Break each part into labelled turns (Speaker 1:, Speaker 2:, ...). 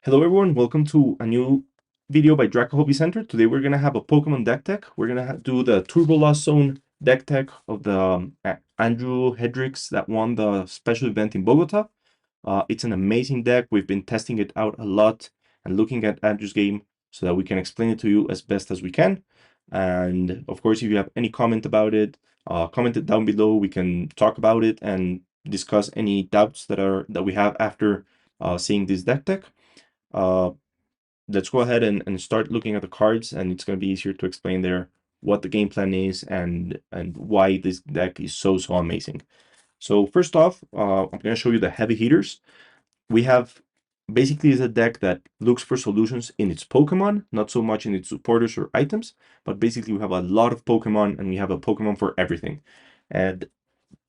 Speaker 1: Hello everyone, welcome to a new video by Draco Hobby Center. Today we're going to have a Pokemon deck tech. We're going to do the Turbo Lost Zone deck tech of the Andrew Hedricks that won the special event in Bogotá. It's an amazing deck. We've been testing it out a lot and looking at Andrew's game so that we can explain it to you as best as we can. And of course, if you have any comment about it, comment it down below. We can talk about it and discuss any doubts that we have after seeing this deck tech. Let's go ahead and start looking at the cards, and it's going to be easier to explain there what the game plan is and why this deck is so amazing. So first off, I'm going to show you the heavy hitters. We have basically is a deck that looks for solutions in its Pokemon, not so much in its supporters or items, but basically we have a lot of Pokemon and we have a Pokemon for everything. And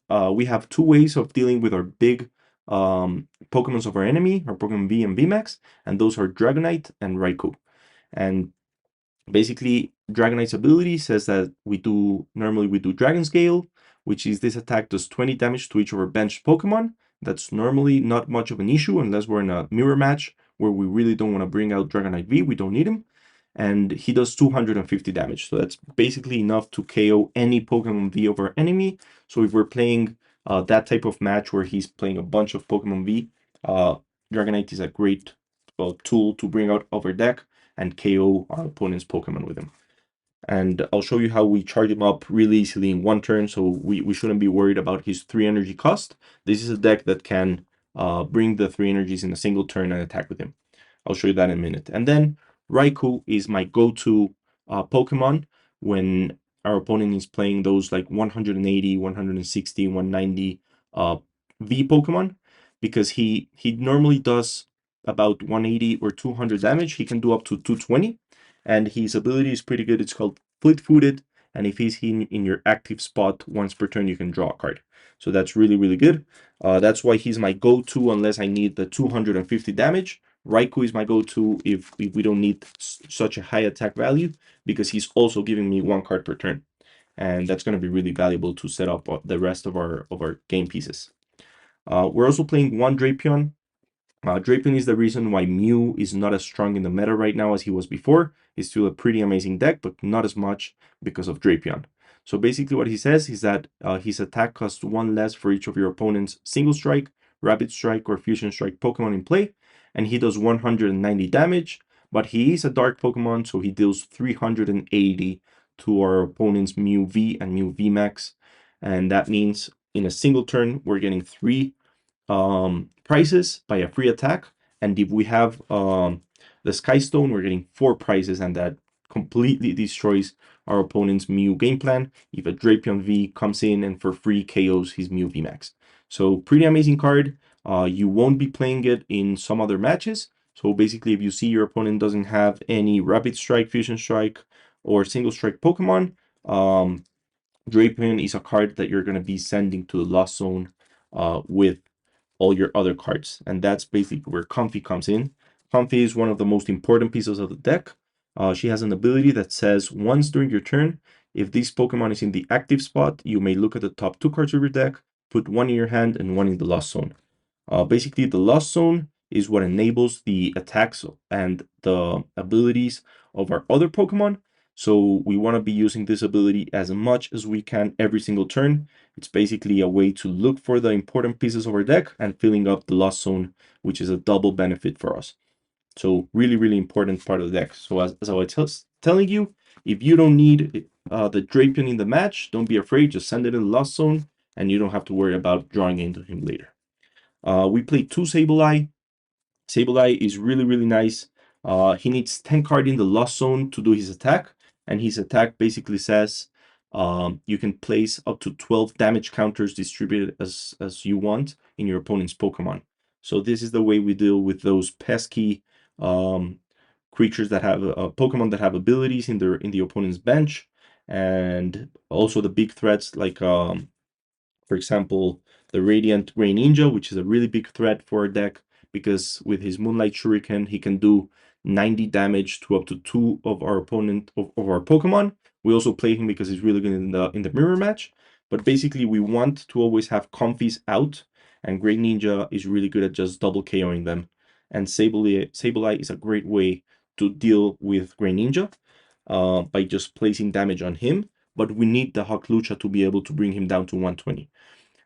Speaker 1: we have two ways of dealing with our big Pokemons of our enemy, our Pokemon V and VMAX, and those are Dragonite and Raikou. And basically, Dragonite's ability says that normally we do Dragon's Gale, which is this attack does 20 damage to each of our benched Pokemon. That's normally not much of an issue unless we're in a mirror match where we really don't want to bring out Dragonite V, we don't need him. And he does 250 damage. So that's basically enough to KO any Pokemon V of our enemy. So if we're playing that type of match where he's playing a bunch of Pokemon V, Dragonite is a great tool to bring out of our deck and KO our opponent's Pokemon with him. And I'll show you how we charge him up really easily in one turn, so we shouldn't be worried about his 3 energy cost. This is a deck that can bring the 3 energies in a single turn and attack with him. I'll show you that in a minute. And then Raikou is my go-to Pokemon when our opponent is playing those like 180, 160, 190 V Pokemon, because he normally does about 180 or 200 damage. He can do up to 220, and his ability is pretty good. It's called Fleet-Footed, and if he's in your active spot once per turn, you can draw a card. So that's really good. That's why he's my go-to unless I need the 250 damage. Raikou is my go-to if we don't need such a high attack value, because he's also giving me 1 card per turn. And that's going to be really valuable to set up the rest of our game pieces. We're also playing 1 Drapion. Drapion is the reason why Mew is not as strong in the meta right now as he was before. He's still a pretty amazing deck, but not as much because of Drapion. So basically what he says is that his attack costs 1 less for each of your opponent's Single Strike, Rapid Strike, or Fusion Strike Pokemon in play, and he does 190 damage, but he is a Dark Pokemon, so he deals 380 to our opponent's Mew V and Mew VMAX, and that means in a single turn, we're getting 3 prizes by a free attack, and if we have the Sky Stone, we're getting 4 prizes, and that completely destroys our opponent's Mew game plan if a Drapion V comes in and for free KOs his Mew VMAX. So pretty amazing card. You won't be playing it in some other matches. So basically, if you see your opponent doesn't have any Rapid Strike, Fusion Strike, or Single Strike Pokemon, Drapion is a card that you're going to be sending to the Lost Zone with all your other cards. And that's basically where Comfy comes in. Comfy is one of the most important pieces of the deck. She has an ability that says once during your turn, if this Pokemon is in the active spot, you may look at the top 2 cards of your deck, put 1 in your hand and 1 in the Lost Zone. Basically, the Lost Zone is what enables the attacks and the abilities of our other Pokemon. So we want to be using this ability as much as we can every single turn. It's basically a way to look for the important pieces of our deck and filling up the Lost Zone, which is a double benefit for us. So really important part of the deck. So as I was telling you, if you don't need the Drapion in the match, don't be afraid. Just send it in the Lost Zone, and you don't have to worry about drawing into him later. We play 2 Sableye. Sableye is really nice. He needs 10 cards in the Lost Zone to do his attack, and his attack basically says you can place up to 12 damage counters distributed as you want in your opponent's Pokemon. So this is the way we deal with those pesky creatures that have Pokemon that have abilities in the opponent's bench, and also the big threats like for example, the Radiant Grey Ninja, which is a really big threat for our deck, because with his Moonlight Shuriken, he can do 90 damage to up to 2 of our opponent of our Pokemon. We also play him because he's really good in the mirror match. But basically, we want to always have Comfies out, and Grey Ninja is really good at just double KOing them. and Sableye is a great way to deal with Greninja by just placing damage on him, but we need the Hawk Lucha to be able to bring him down to 120.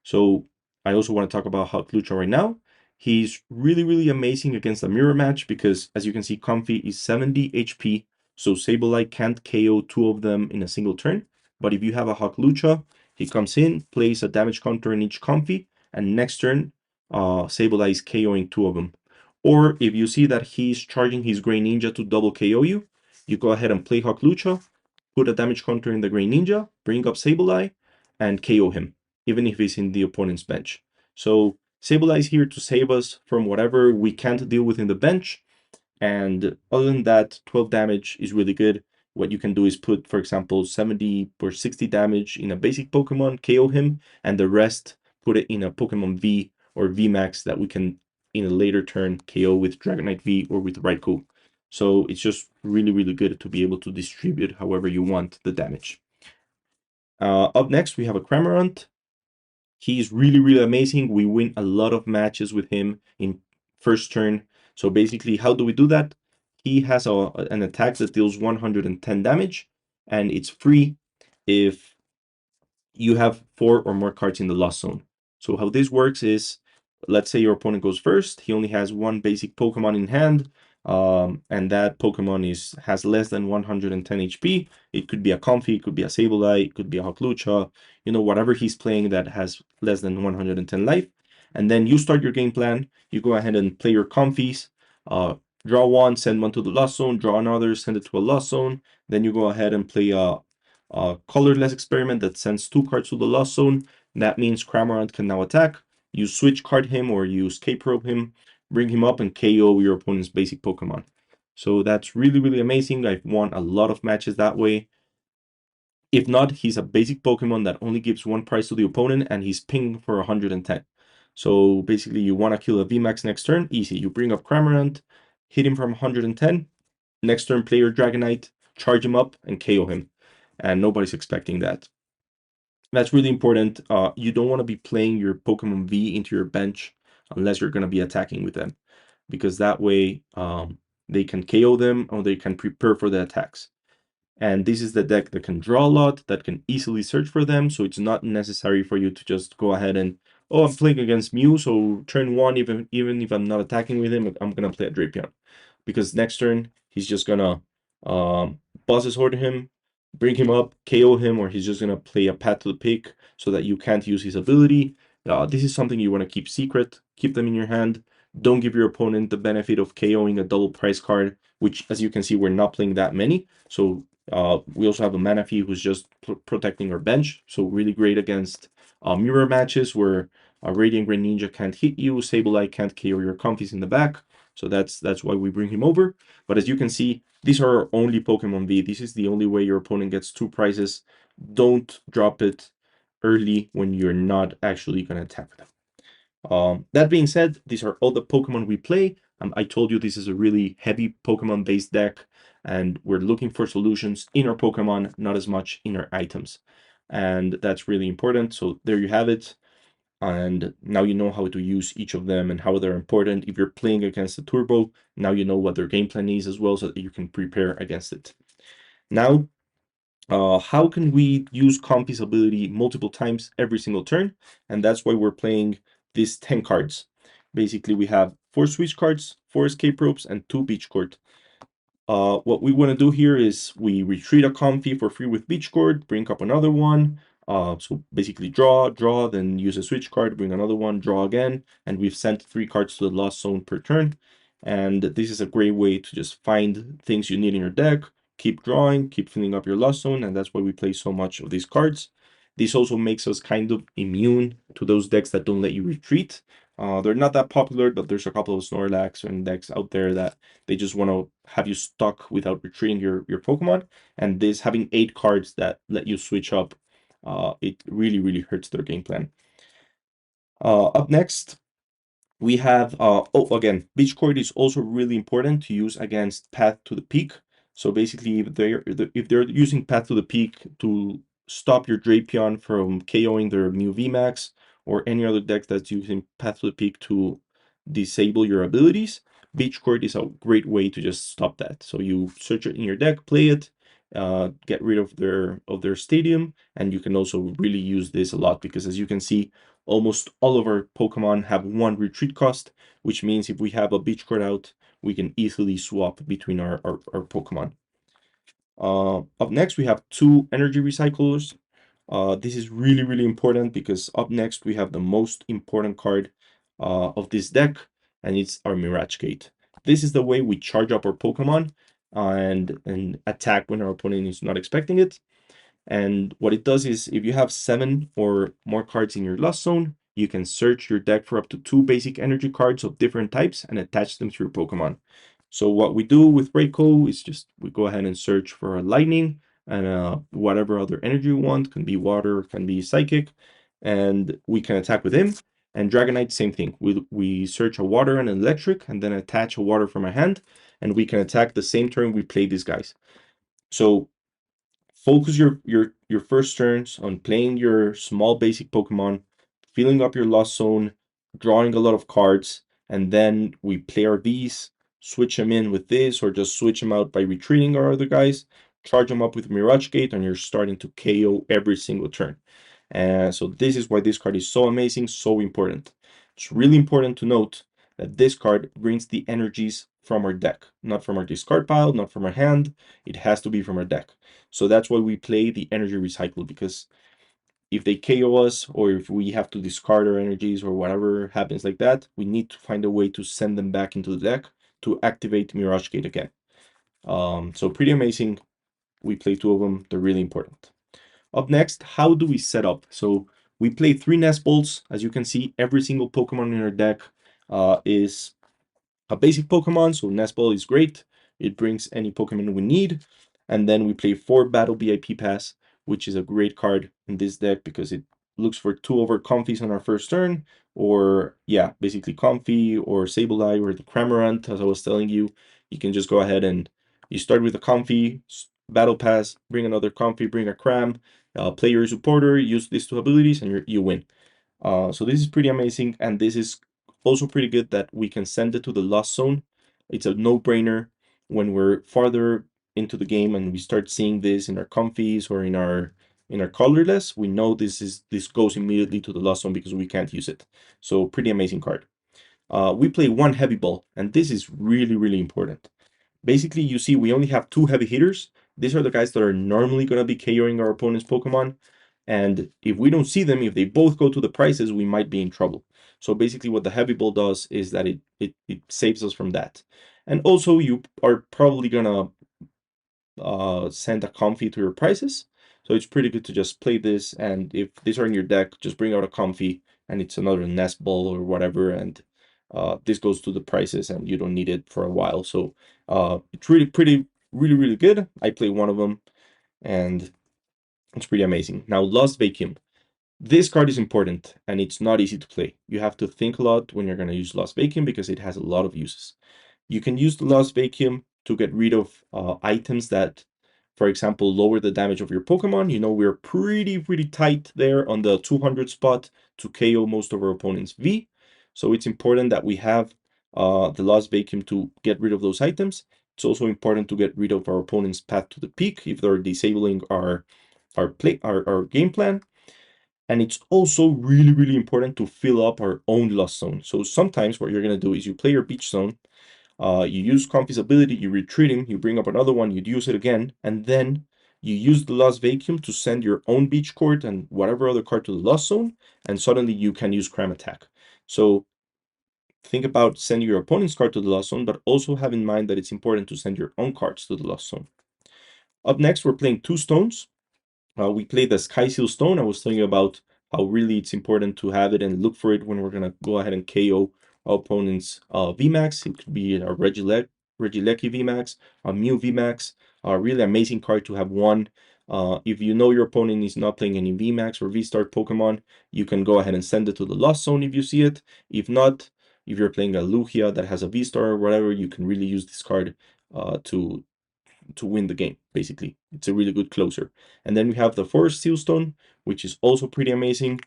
Speaker 1: So I also want to talk about Hawk Lucha right now. He's really, really amazing against a mirror match because, as you can see, Comfy is 70 HP, so Sableye can't KO two of them in a single turn. But if you have a Hawk Lucha, he comes in, plays a damage counter in each Comfy, and next turn, Sableye is KOing two of them. Or if you see that he's charging his Grey Ninja to double KO you, you go ahead and play Hawk Lucha, put a damage counter in the Grey Ninja, bring up Sableye, and KO him, even if he's in the opponent's bench. So Sableye is here to save us from whatever we can't deal with in the bench. And other than that, 12 damage is really good. What you can do is put, for example, 70 or 60 damage in a basic Pokemon, KO him, and the rest put it in a Pokemon V or VMAX that we can, in a later turn, KO with Dragonite V or with Raikou. So it's just really, really good to be able to distribute however you want the damage. Up next, we have a Cramorant. He's really, really amazing. We win a lot of matches with him in first turn. So basically, how do we do that? He has an attack that deals 110 damage, and it's free if you have 4 or more cards in the lost zone. So how this works is, let's say your opponent goes first. He only has one basic Pokemon in hand, and that Pokemon has less than 110 HP. It could be a Comfy, it could be a Sableye, it could be a Hawklucha, whatever he's playing that has less than 110 life. And then you start your game plan. You go ahead and play your Comfies, draw one, send one to the lost zone, draw another, send it to a lost zone. Then you go ahead and play a colorless experiment that sends 2 cards to the lost zone. That means Cramorant can now attack. You switch card him or you escape rope him, bring him up, and KO your opponent's basic Pokemon. So that's really, really amazing. I've won a lot of matches that way. If not, he's a basic Pokemon that only gives 1 prize to the opponent, and he's ping for 110. So basically, you want to kill a VMAX next turn, easy. You bring up Cramorant, hit him from 110. Next turn, play your Dragonite, charge him up, and KO him. And nobody's expecting that. That's really important. You don't want to be playing your Pokemon V into your bench unless you're going to be attacking with them, because that way they can KO them or they can prepare for the attacks. And this is the deck that can draw a lot, that can easily search for them, so it's not necessary for you to just go ahead and, oh, I'm playing against Mew, so turn 1, even if I'm not attacking with him, I'm going to play a Drapion. Because next turn, he's just going to Boss's Horde him, bring him up, KO him, or he's just going to play a Path to the Pick so that you can't use his ability. This is something you want to keep secret, keep them in your hand. Don't give your opponent the benefit of KOing a double price card, which, as you can see, we're not playing that many. So we also have a Manaphy who's just protecting our bench. So really great against mirror matches where a Radiant Greninja can't hit you, Sableye can't KO your Comfies in the back. So that's why we bring him over. But as you can see, these are our only Pokemon V. This is the only way your opponent gets 2 prizes. Don't drop it early when you're not actually going to attack them. That being said, these are all the Pokemon we play. I told you this is a really heavy Pokemon-based deck, and we're looking for solutions in our Pokemon, not as much in our items. And that's really important. So there you have it. And now you know how to use each of them and how they're important. If you're playing against a Turbo, now you know what their game plan is as well, so that you can prepare against it. Now, how can we use Compy's ability multiple times every single turn? And that's why we're playing these 10 cards. Basically, we have 4 switch cards, 4 escape ropes, and 2 beach Chord. What we want to do here is we retreat a Comfy for free with beach Chord, bring up another one. So basically draw, then use a switch card, bring another one, draw again, and we've sent 3 cards to the lost zone per turn. And this is a great way to just find things you need in your deck, keep drawing, keep filling up your lost zone, and that's why we play so much of these cards. This also makes us kind of immune to those decks that don't let you retreat. They're not that popular, but there's a couple of Snorlax and decks out there that they just want to have you stuck without retreating your Pokemon. And this having 8 cards that let you switch up, it really, really hurts their game plan. Up next, we have, again, Beach Chord is also really important to use against Path to the Peak. So basically, if they're using Path to the Peak to stop your Drapion from KOing their Mew VMAX, or any other deck that's using Path to the Peak to disable your abilities, Beach Chord is a great way to just stop that. So you search it in your deck, play it, get rid of their stadium, and you can also really use this a lot because, as you can see, almost all of our Pokemon have one retreat cost, which means if we have a Beach Chord out, we can easily swap between our Pokemon. Up next, we have two energy recyclers. This is really, really important because up next we have the most important card of this deck, and it's our Mirage Gate. This is the way we charge up our Pokemon and attack when our opponent is not expecting it. And what it does is, if you have 7 or more cards in your Lost Zone, you can search your deck for up to 2 basic energy cards of different types and attach them to your Pokemon. So what we do with Rayco is just we go ahead and search for a lightning and whatever other energy we want, can be water, can be psychic, and we can attack with him. And Dragonite, same thing. We search a water and an electric and then attach a water from our hand, and we can attack the same turn we play these guys. So focus your first turns on playing your small basic Pokemon, filling up your Lost Zone, drawing a lot of cards, and then we play our Vs, switch them in with this, or just switch them out by retreating our other guys, charge them up with Mirage Gate, and you're starting to KO every single turn. And so this is why this card is so amazing, so important. It's really important to note that this card brings the energies from our deck, not from our discard pile, not from our hand. It has to be from our deck. So that's why we play the energy recycle, because if they KO us or if we have to discard our energies or whatever happens like that, we need to find a way to send them back into the deck to activate Mirage Gate again. So pretty amazing. We play 2 of them. They're really important. Up next, how do we set up? So we play 3 Nest Balls. As you can see, every single Pokemon in our deck is a basic Pokemon, so Nest Ball is great. It brings any Pokemon we need. And then we play 4 Battle VIP Pass, which is a great card in this deck because it looks for 2 over Comfeys on our first turn, or yeah, basically Comfey or Sableye or the Cramorant, as I was telling you. You can just go ahead and you start with a Comfey, Battle Pass, bring another Comfey, bring a Cram, play your supporter, use these 2 abilities, and you win. So this is pretty amazing, and this is also pretty good that we can send it to the Lost Zone. It's a no-brainer when we're farther into the game and we start seeing this in our Comfies or in our colorless. We know this goes immediately to the Lost Zone because we can't use it. So pretty amazing card. We play 1 heavy ball, and this is really, really important. Basically, you see we only have 2 heavy hitters. These are the guys that are normally going to be KOing our opponent's Pokemon. And if we don't see them, if they both go to the prices, we might be in trouble. So basically what the heavy ball does is that it saves us from that. And also you are probably gonna send a Comfey to your prices. So it's pretty good to just play this, and if these are in your deck, just bring out a Comfey and it's another Nest Ball or whatever, and this goes to the prices and you don't need it for a while. So it's really good. I play 1 of them and it's pretty amazing. Now Lost Vacuum. This card is important and it's not easy to play. You have to think a lot when you're going to use Lost Vacuum because it has a lot of uses. You can use the Lost Vacuum to get rid of items that, for example, lower the damage of your Pokemon. You know, we're pretty tight there on the 200 spot to KO most of our opponent's V. So it's important that we have the Lost Vacuum to get rid of those items. It's also important to get rid of our opponent's path to the peak if they're disabling our game plan. And it's also really important to fill up our own Lost Zone. So sometimes what you're going to do is you play your Beach Zone, you use Compassability, you retreat him, you bring up another one, you'd use it again, and then you use the Lost Vacuum to send your own Beach Court and whatever other card to the Lost Zone, and suddenly you can use Cram Attack. So think about sending your opponent's card to the Lost Zone, but also have in mind that it's important to send your own cards to the Lost Zone. Up next, we're playing 2 stones. We played the Sky Seal Stone. I was telling you about how really it's important to have it and look for it when we're going to go ahead and KO our opponent's VMAX. It could be a Regieleki VMAX, a Mew VMAX. A really amazing card to have 1. If you know your opponent is not playing any VMAX or V-Star Pokemon, you can go ahead and send it to the Lost Zone if you see it. If not, if you're playing a Lugia that has a V-Star or whatever, you can really use this card to win the game. Basically, it's a really good closer. And then we have the Forest Sealstone, which is also pretty amazing.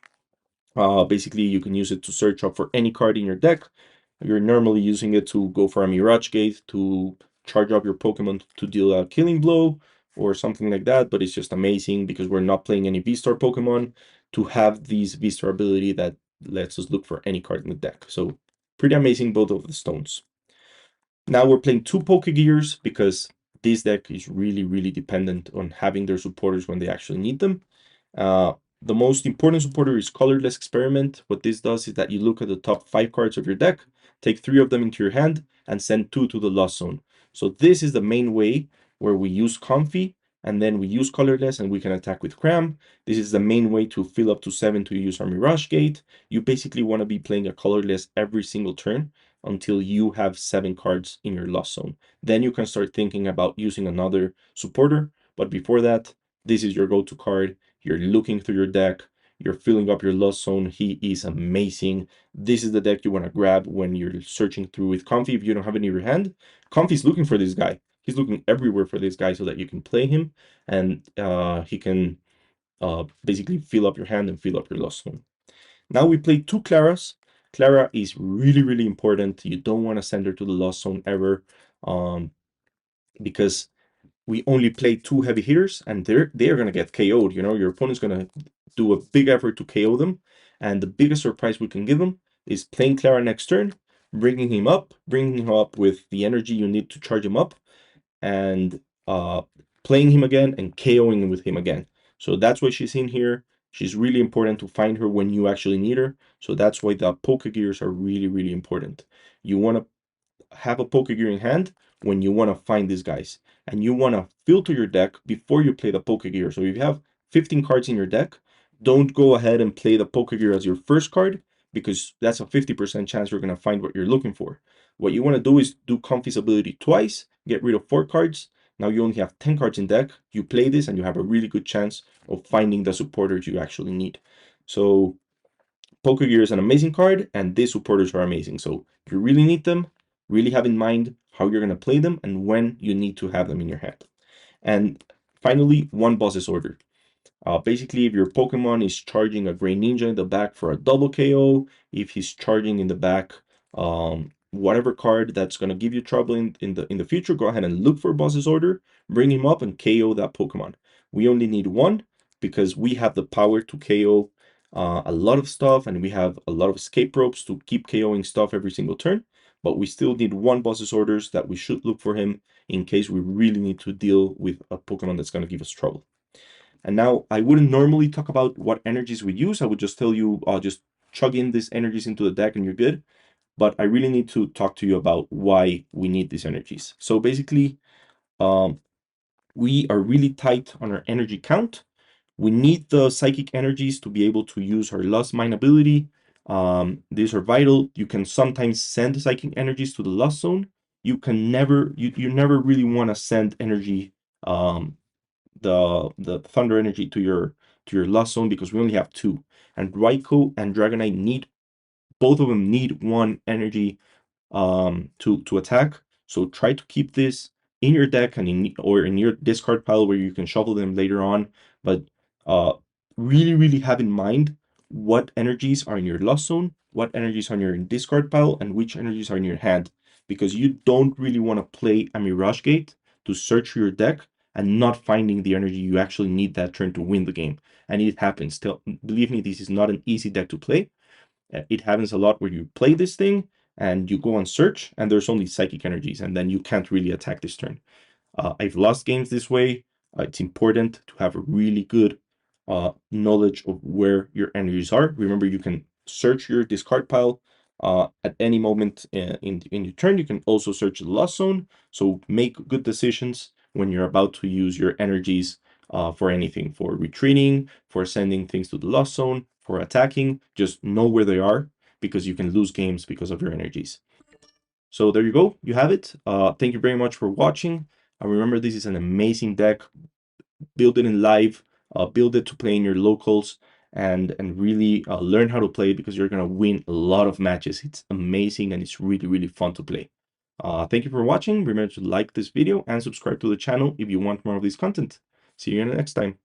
Speaker 1: Basically, you can use it to search up for any card in your deck. You're normally using it to go for a Mirage Gate, to charge up your Pokemon to deal a killing blow or something like that, but it's just amazing because we're not playing any V-Star Pokemon to have these V-Star ability that lets us look for any card in the deck. So pretty amazing, both of the stones. Now we're playing two Pokegears because this deck is really, really dependent on having their supporters when they actually need them. Uh, the most important supporter is Colorless Experiment. What this does is that you look at the top 5 cards of your deck, take 3 of them into your hand, and send 2 to the Lost Zone. So this is the main way where we use Comfy, and then we use Colorless, and we can attack with Cram. This is the main way to fill up to 7 to use our Mirage Gate. You basically want to be playing a Colorless every single turn until you have 7 cards in your Lost Zone. Then you can start thinking about using another supporter, but before that, this is your go-to card. You're looking through your deck, you're filling up your Lost Zone. He is amazing. This is the deck you want to grab when you're searching through with Comfy. If you don't have any in your hand, Comfy's looking for this guy. He's looking everywhere for this guy so that you can play him, and he can basically fill up your hand and fill up your Lost Zone. Now we play two Claras. Clara is really, really important. You don't want to send her to the Lost Zone ever, because we only play 2 heavy hitters and they're gonna get KO'd. You know, your opponent's gonna do a big effort to KO them, and the biggest surprise we can give them is playing Clara next turn, bringing him up with the energy you need to charge him up, and playing him again and KOing with him again. So that's why she's in here. She's really important to find her when you actually need her. So that's why the Pokegears are really, really important. You want to have a Pokegear in hand when you want to find these guys. And you want to filter your deck before you play the Pokegear. So if you have 15 cards in your deck, don't go ahead and play the Pokegear as your first card, because that's a 50% chance you're going to find what you're looking for. What you want to do is do Compassability twice, get rid of 4 cards. Now you only have 10 cards in deck. You play this and you have a really good chance of finding the supporters you actually need. So Pokegear is an amazing card, and these supporters are amazing. So if you really need them, really have in mind how you're going to play them and when you need to have them in your hand. And finally, one boss's order. Basically, if your Pokemon is charging a Gray Ninja in the back for a double KO, if he's charging in the back whatever card that's going to give you trouble in the future, go ahead and look for boss's order, bring him up, and KO that Pokemon. We only need 1 because we have the power to KO a lot of stuff, and we have a lot of escape ropes to keep KOing stuff every single turn. But we still need 1 boss's orders that we should look for him in case we really need to deal with a Pokemon that's going to give us trouble. And now I wouldn't normally talk about what energies we use. I would just tell you, just chug in these energies into the deck and you're good. But I really need to talk to you about why we need these energies. So basically, we are really tight on our energy count. We need the psychic energies to be able to use our Lost Mine ability. These are vital. You can sometimes send psychic energies to the Lost Zone. You can never, you never really want to send energy, the thunder energy to your Lost Zone, because we only have 2. And Raikou and Dragonite need, both of them need 1 energy to attack. So try to keep this in your deck and in your discard pile where you can shuffle them later on. But really have in mind what energies are in your Lost Zone, what energies are in your discard pile, and which energies are in your hand, because you don't really want to play a Mirage Gate to search your deck and not finding the energy you actually need that turn to win the game. And it happens. Believe me, this is not an easy deck to play. It happens a lot where you play this thing and you go on search and there's only psychic energies, and then you can't really attack this turn. I've lost games this way. It's important to have a really good knowledge of where your energies are. Remember, you can search your discard pile at any moment in your turn. You can also search the Lost Zone. So make good decisions when you're about to use your energies for anything, for retreating, for sending things to the Lost Zone, for attacking. Just know where they are, because you can lose games because of your energies. So there you go. You have it. Thank you very much for watching. Remember, this is an amazing deck. Build it in live. Build it to play in your locals, and really learn how to play it, because you're going to win a lot of matches. It's amazing and it's really fun to play. Thank you for watching. Remember to like this video and subscribe to the channel if you want more of this content. See you in the next time.